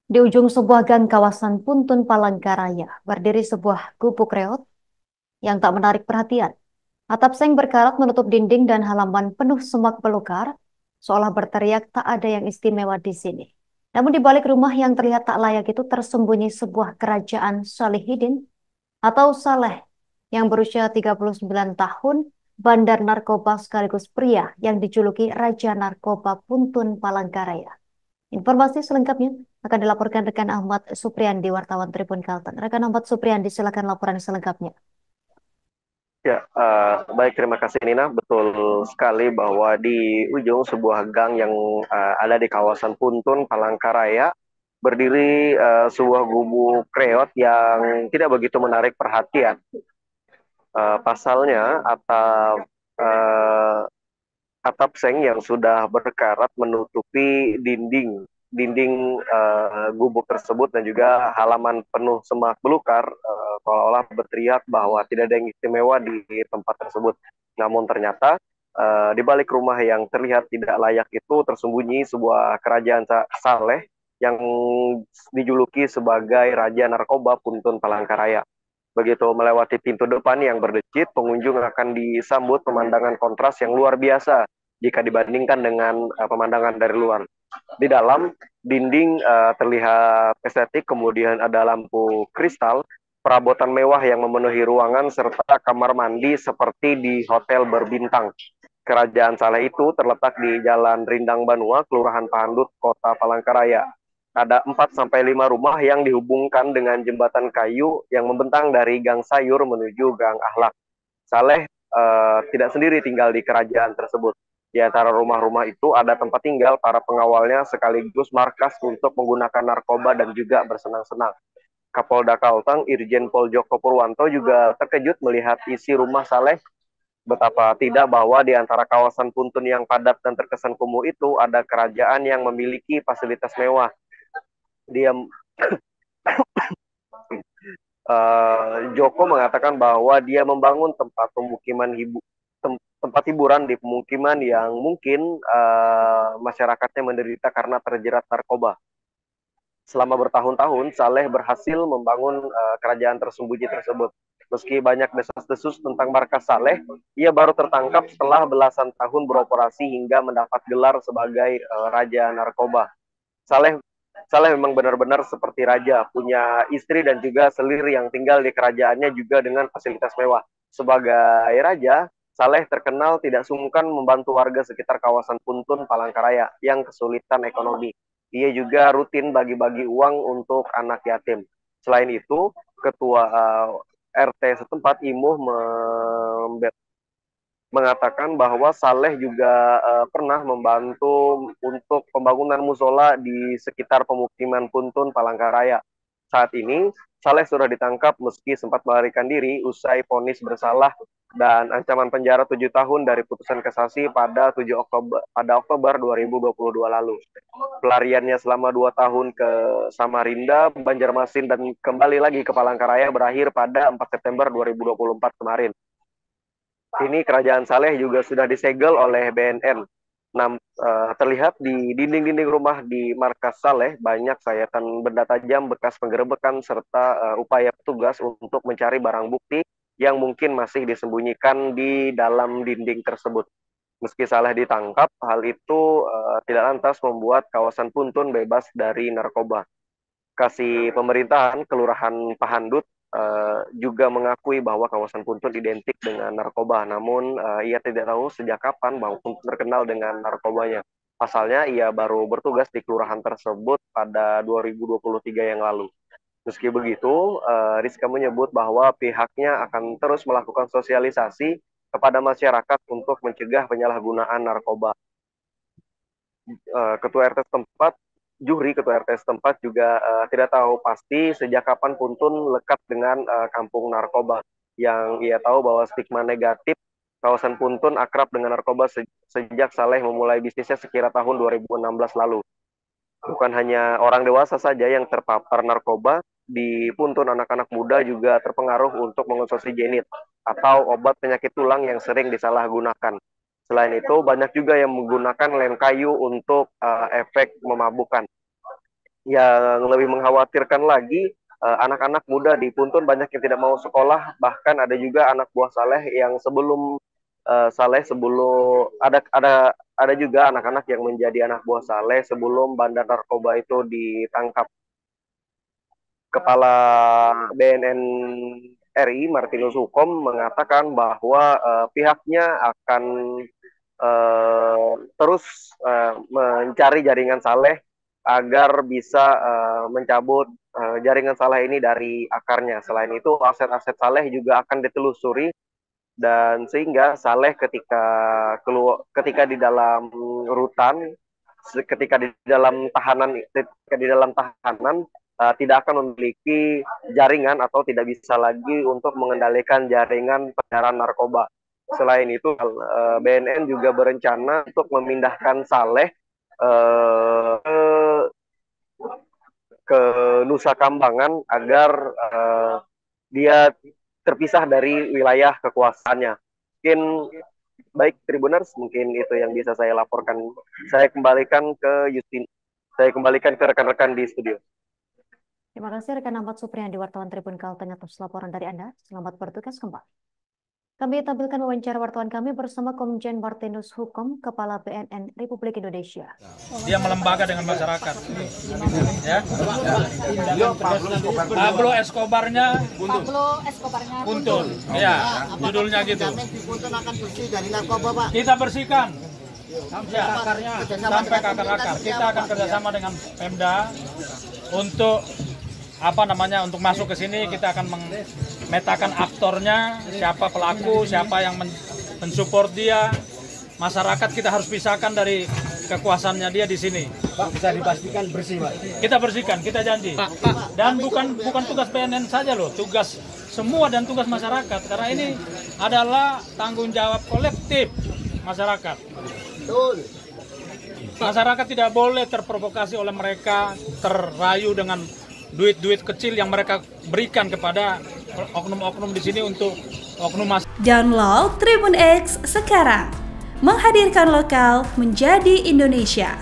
Di ujung sebuah gang kawasan Puntun Palangkaraya, berdiri sebuah gubuk reot yang tak menarik perhatian. Atap seng berkarat menutup dinding dan halaman penuh semak belukar, seolah berteriak tak ada yang istimewa di sini. Namun di balik rumah yang terlihat tak layak itu tersembunyi sebuah kerajaan Salihidin atau Saleh yang berusia 39 tahun, bandar narkoba sekaligus pria yang dijuluki Raja Narkoba Puntun Palangkaraya. Informasi selengkapnya akan dilaporkan rekan Ahmad Supriyandi, wartawan Tribun Kalteng. Rekan Ahmad Supriyandi, silakan laporan selengkapnya. Ya, baik terima kasih Nina. Betul sekali bahwa di ujung sebuah gang yang ada di kawasan Puntun, Palangkaraya, berdiri sebuah gubuk reot yang tidak begitu menarik perhatian. Pasalnya eh, atap seng yang sudah berkarat menutupi dinding gubuk tersebut dan juga halaman penuh semak belukar, seolah-olah berteriak bahwa tidak ada yang istimewa di tempat tersebut. Namun ternyata di balik rumah yang terlihat tidak layak itu tersembunyi sebuah kerajaan Saleh yang dijuluki sebagai Raja Narkoba Puntun Palangkaraya. Begitu melewati pintu depan yang berdecit, pengunjung akan disambut pemandangan kontras yang luar biasa jika dibandingkan dengan pemandangan dari luar. Di dalam, dinding terlihat estetik, kemudian ada lampu kristal, perabotan mewah yang memenuhi ruangan, serta kamar mandi seperti di hotel berbintang. Kerajaan Saleh itu terletak di Jalan Rindang Banua, Kelurahan Pahandut, Kota Palangkaraya. Ada 4 sampai 5 rumah yang dihubungkan dengan jembatan kayu yang membentang dari Gang Sayur menuju Gang Ahlak. Saleh tidak sendiri tinggal di kerajaan tersebut. Di antara rumah-rumah itu ada tempat tinggal para pengawalnya sekaligus markas untuk menggunakan narkoba dan juga bersenang-senang. Kapolda Kalteng, Irjen Pol Joko Purwanto juga terkejut melihat isi rumah Saleh. Betapa tidak bahwa di antara kawasan Puntun yang padat dan terkesan kumuh itu ada kerajaan yang memiliki fasilitas mewah. Dia Joko mengatakan bahwa dia membangun tempat pemukiman tempat hiburan di pemukiman yang mungkin masyarakatnya menderita karena terjerat narkoba. Selama bertahun-tahun, Saleh berhasil membangun kerajaan tersembunyi tersebut. Meski banyak desas-desus tentang markas Saleh, ia baru tertangkap setelah belasan tahun beroperasi hingga mendapat gelar sebagai Raja Narkoba. Saleh Saleh memang benar-benar seperti raja, punya istri dan juga selir yang tinggal di kerajaannya juga dengan fasilitas mewah. Sebagai raja, Saleh terkenal tidak sungkan membantu warga sekitar kawasan Puntun, Palangkaraya yang kesulitan ekonomi. Ia juga rutin bagi-bagi uang untuk anak yatim. Selain itu, ketua RT setempat Imuh mengatakan bahwa Saleh juga pernah membantu untuk pembangunan musola di sekitar pemukiman Puntun, Palangkaraya. Saat ini, Saleh sudah ditangkap meski sempat melarikan diri usai vonis bersalah dan ancaman penjara 7 tahun dari putusan kasasi pada Oktober 2022 lalu. Pelariannya selama 2 tahun ke Samarinda, Banjarmasin, dan kembali lagi ke Palangkaraya berakhir pada 4 September 2024 kemarin. Ini kerajaan Saleh juga sudah disegel oleh BNN. Terlihat di dinding-dinding rumah di markas Saleh banyak sayatan benda tajam bekas penggerebekan serta upaya petugas untuk mencari barang bukti yang mungkin masih disembunyikan di dalam dinding tersebut. Meski Saleh ditangkap, hal itu tidak lantas membuat kawasan Puntun bebas dari narkoba. Kasih pemerintahan Kelurahan Pahandut juga mengakui bahwa kawasan Puntun identik dengan narkoba, namun ia tidak tahu sejak kapan bahwa Puntun terkenal dengan narkobanya. Pasalnya ia baru bertugas di kelurahan tersebut pada 2023 yang lalu. Meski begitu, Rizka menyebut bahwa pihaknya akan terus melakukan sosialisasi kepada masyarakat untuk mencegah penyalahgunaan narkoba. Ketua RT setempat, Juhri, ketua RT setempat juga tidak tahu pasti sejak kapan Puntun lekat dengan kampung narkoba. Yang ia tahu bahwa stigma negatif kawasan Puntun akrab dengan narkoba sejak Saleh memulai bisnisnya sekira tahun 2016 lalu. Bukan hanya orang dewasa saja yang terpapar narkoba, di Puntun anak-anak muda juga terpengaruh untuk mengonsumsi jenit atau obat penyakit tulang yang sering disalahgunakan. Selain itu, banyak juga yang menggunakan lem kayu untuk efek memabukkan. yang lebih mengkhawatirkan lagi, anak-anak muda di Puntun banyak yang tidak mau sekolah, bahkan ada juga anak buah Saleh yang sebelum ada juga anak-anak yang menjadi anak buah Saleh sebelum bandar narkoba itu ditangkap. Kepala BNN RI Martinus Hukom mengatakan bahwa pihaknya akan terus mencari jaringan Saleh agar bisa mencabut jaringan Saleh ini dari akarnya. Selain itu, aset-aset Saleh juga akan ditelusuri, dan sehingga Saleh ketika di dalam rutan, ketika di dalam tahanan tidak akan memiliki jaringan atau tidak bisa lagi untuk mengendalikan jaringan peredaran narkoba. Selain itu, BNN juga berencana untuk memindahkan Saleh ke Nusa Kambangan agar dia terpisah dari wilayah kekuasaannya. Mungkin baik Tribuners, mungkin itu yang bisa saya laporkan. Saya kembalikan ke Justin. Saya kembalikan ke rekan-rekan di studio. Terima kasih rekan Ahmad Supriyadi, wartawan Tribun Kalteng, atas laporan dari Anda. Selamat bertugas kembali. Kami tampilkan wawancara wartawan kami bersama Komjen Martinus Hukom, Kepala BNN Republik Indonesia. Dia melembaga dengan masyarakat. Ya. Pablo Escobarnya Puntun. Ya, judulnya gitu. Kita bersihkan. Ya, sampai ke akar-akar. Kita akan kerjasama dengan Pemda untuk untuk masuk ke sini. Kita akan memetakan aktornya, siapa pelaku, siapa yang mensupport dia. Masyarakat kita harus pisahkan dari kekuasaannya dia di sini. Pak, bisa dipastikan bersih, Pak? Kita bersihkan, kita janji. Dan bukan tugas BNN saja loh, tugas semua dan tugas masyarakat. Karena ini adalah tanggung jawab kolektif masyarakat. Masyarakat tidak boleh terprovokasi oleh mereka, terayu dengan duit-duit kecil yang mereka berikan kepada oknum-oknum di sini untuk oknum masyarakat. Download Tribun X sekarang, menghadirkan lokal menjadi Indonesia.